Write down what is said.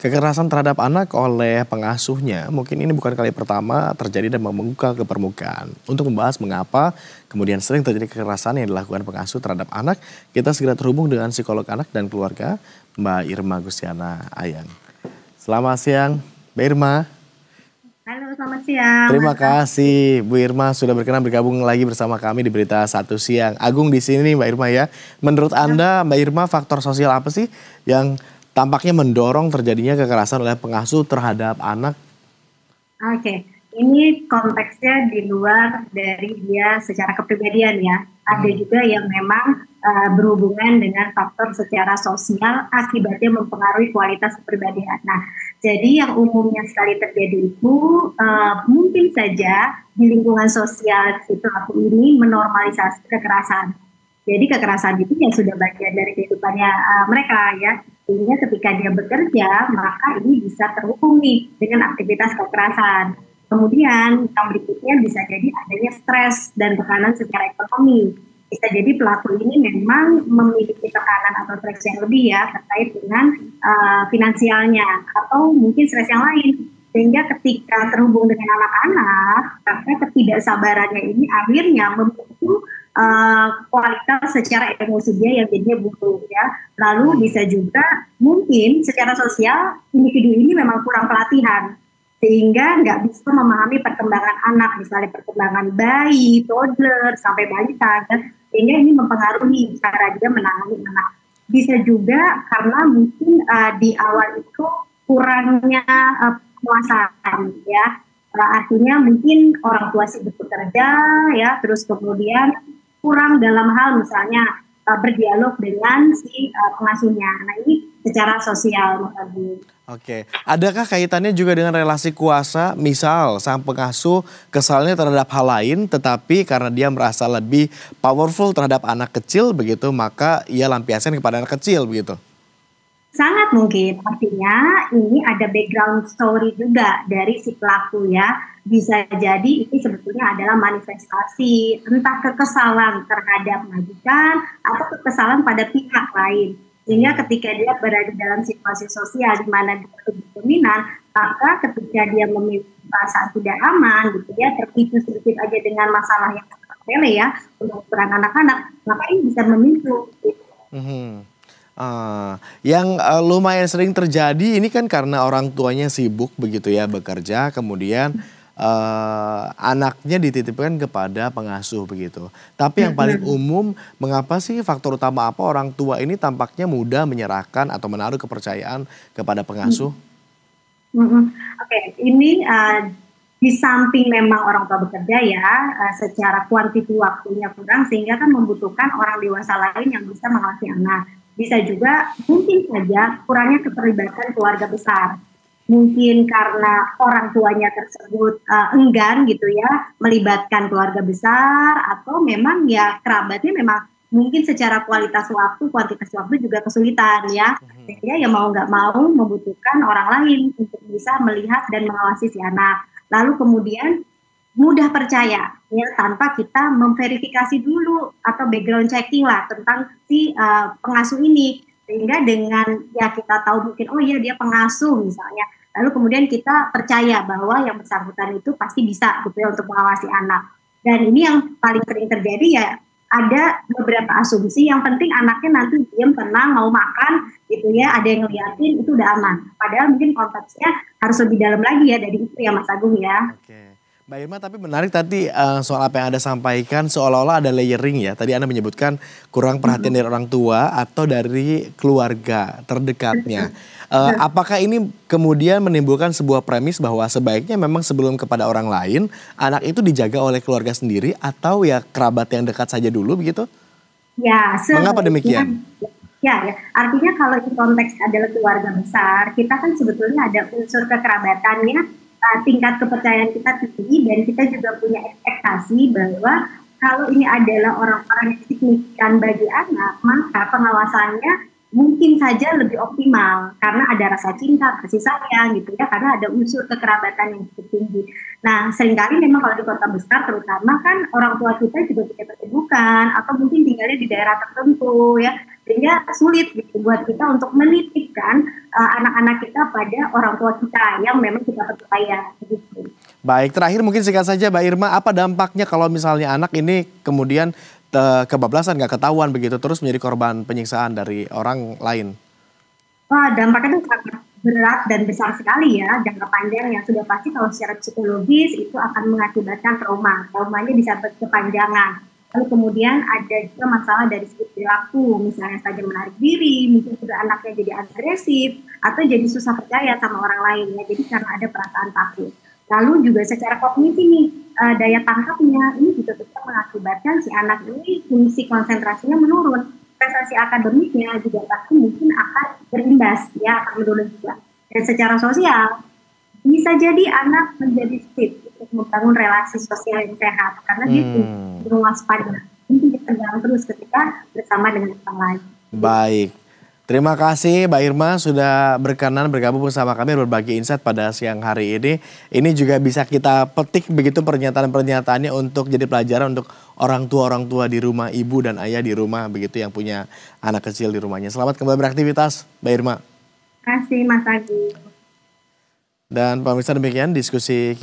Kekerasan terhadap anak oleh pengasuhnya mungkin ini bukan kali pertama terjadi dan membuka ke permukaan. Untuk membahas mengapa kemudian sering terjadi kekerasan yang dilakukan pengasuh terhadap anak, kita segera terhubung dengan psikolog anak dan keluarga, Mbak Irma Gustiana Ayang. Selamat siang, Mbak Irma. Halo, selamat siang. Terima kasih Bu Irma sudah berkenan bergabung lagi bersama kami di Berita Satu Siang. Agung di sini Mbak Irma ya. Menurut Anda Mbak Irma faktor sosial apa sih yang tampaknya mendorong terjadinya kekerasan oleh pengasuh terhadap anak? Oke, ini konteksnya di luar dari dia secara kepribadian ya. Ada juga yang memang berhubungan dengan faktor secara sosial akibatnya mempengaruhi kualitas kepribadian. Nah, jadi yang umumnya sekali terjadi itu mungkin saja di lingkungan sosial si pelaku ini menormalisasi kekerasan. Jadi kekerasan itu ya sudah bagian dari kehidupannya mereka ya. Sehingga ketika dia bekerja, maka ini bisa terhubung nih dengan aktivitas kekerasan. Kemudian yang berikutnya bisa jadi adanya stres dan tekanan secara ekonomi. Bisa jadi pelaku ini memang memiliki tekanan atau stres yang lebih ya terkait dengan finansialnya atau mungkin stres yang lain. Sehingga ketika terhubung dengan anak-anak, maka ketidaksabarannya ini akhirnya memicu kualitas secara emosi dia yang jadinya buruk ya. Lalu bisa juga mungkin secara sosial individu ini memang kurang pelatihan sehingga nggak bisa memahami perkembangan anak, misalnya perkembangan bayi, toddler, sampai balita, kan? Sehingga ini mempengaruhi cara dia menangani anak. Bisa juga karena mungkin di awal itu kurangnya penguasaan ya. Artinya mungkin orang tua sibuk bekerja ya, terus kemudian kurang dalam hal misalnya berdialog dengan si pengasuhnya. Nah ini secara sosial menurut. Oke, adakah kaitannya juga dengan relasi kuasa? Misal sang pengasuh kesalnya terhadap hal lain tetapi karena dia merasa lebih powerful terhadap anak kecil begitu maka ia lampiaskan kepada anak kecil begitu? Sangat mungkin, artinya ini ada background story juga dari si pelaku ya. Bisa jadi ini sebetulnya adalah manifestasi entah kekesalan terhadap majikan atau kekesalan pada pihak lain. Sehingga ketika dia berada dalam situasi sosial di mana dia lebih dominan, maka ketika dia memiliki perasaan tidak aman gitu ya, terpicu sedikit aja dengan masalah yang sepele ya, untuk peran anak-anak, maka ini bisa memicu gitu. Yang lumayan sering terjadi ini kan karena orang tuanya sibuk begitu ya bekerja, kemudian anaknya dititipkan kepada pengasuh begitu. Tapi yang paling umum, mengapa sih faktor utama apa orang tua ini tampaknya mudah menyerahkan atau menaruh kepercayaan kepada pengasuh? Oke, ini di samping memang orang tua bekerja ya, secara kuantiti waktunya kurang sehingga kan membutuhkan orang dewasa lain yang bisa mengawasi anak. Bisa juga mungkin saja kurangnya keterlibatan keluarga besar. Mungkin karena orang tuanya tersebut enggan gitu ya melibatkan keluarga besar atau memang ya kerabatnya memang mungkin secara kuantitas waktu juga kesulitan ya. Sehingga ya mau nggak mau membutuhkan orang lain untuk bisa melihat dan mengawasi si anak. Lalu kemudian mudah percaya ya tanpa kita memverifikasi dulu atau background checking lah tentang si pengasuh ini, sehingga dengan ya kita tahu mungkin oh iya dia pengasuh misalnya, lalu kemudian kita percaya bahwa yang bersangkutan itu pasti bisa gitu ya untuk mengawasi anak. Dan ini yang paling sering terjadi ya, ada beberapa asumsi yang penting anaknya nanti diam tenang mau makan gitu ya, ada yang ngeliatin itu udah aman, padahal mungkin konteksnya harus lebih dalam lagi ya dari itu ya Mas Agung ya. Oke. Mbak Irma, tapi menarik tadi soal apa yang Anda sampaikan seolah-olah ada layering ya. Tadi Anda menyebutkan kurang perhatian dari orang tua atau dari keluarga terdekatnya. Apakah ini kemudian menimbulkan sebuah premis bahwa sebaiknya memang sebelum kepada orang lain, anak itu dijaga oleh keluarga sendiri atau ya kerabat yang dekat saja dulu begitu? Ya, Mengapa demikian? Ya, artinya kalau di konteks adalah keluarga besar, kita kan sebetulnya ada unsur kekerabatannya, tingkat kepercayaan kita tinggi dan kita juga punya ekspektasi bahwa kalau ini adalah orang-orang yang signifikan bagi anak, maka pengawasannya mungkin saja lebih optimal karena ada rasa cinta, kasih sayang gitu ya, karena ada unsur kekerabatan yang cukup tinggi. Nah, seringkali memang kalau di kota besar terutama kan orang tua kita juga tidak kesibukan atau mungkin tinggalnya di daerah tertentu ya, sehingga sulit gitu buat kita untuk menitipkan anak-anak kita pada orang tua kita yang memang kita percaya gitu. Baik, terakhir mungkin singkat saja Mbak Irma, apa dampaknya kalau misalnya anak ini kemudian kebablasan, nggak ketahuan begitu, terus menjadi korban penyiksaan dari orang lain? Wah, dampaknya itu sangat berat dan besar sekali ya, jangka panjang yang sudah pasti kalau secara psikologis itu akan mengakibatkan trauma. Traumanya bisa berkepanjangan. Lalu kemudian ada juga masalah dari segi perilaku, misalnya saja menarik diri, mungkin juga anaknya jadi agresif, atau jadi susah percaya sama orang lain ya, jadi karena ada perasaan takut. Lalu juga secara kognitif nih, daya tangkapnya ini juga bisa mengakibatkan si anak ini fungsi konsentrasinya menurun. Prestasi akademiknya juga pasti mungkin akan berimbas, ya akan menurun juga. Dan secara sosial, bisa jadi anak menjadi fit untuk membangun relasi sosial yang sehat, karena dia perlu waspada. Mungkin kita terus ketika bersama dengan orang lain. Baik. Terima kasih Mbak Irma sudah berkenan bergabung bersama kami berbagi insight pada siang hari ini. Ini juga bisa kita petik begitu pernyataan-pernyataannya untuk jadi pelajaran untuk orang tua di rumah, ibu dan ayah di rumah begitu yang punya anak kecil di rumahnya. Selamat kembali beraktivitas Mbak Irma. Terima kasih Mas Agi. Dan pemirsa demikian diskusi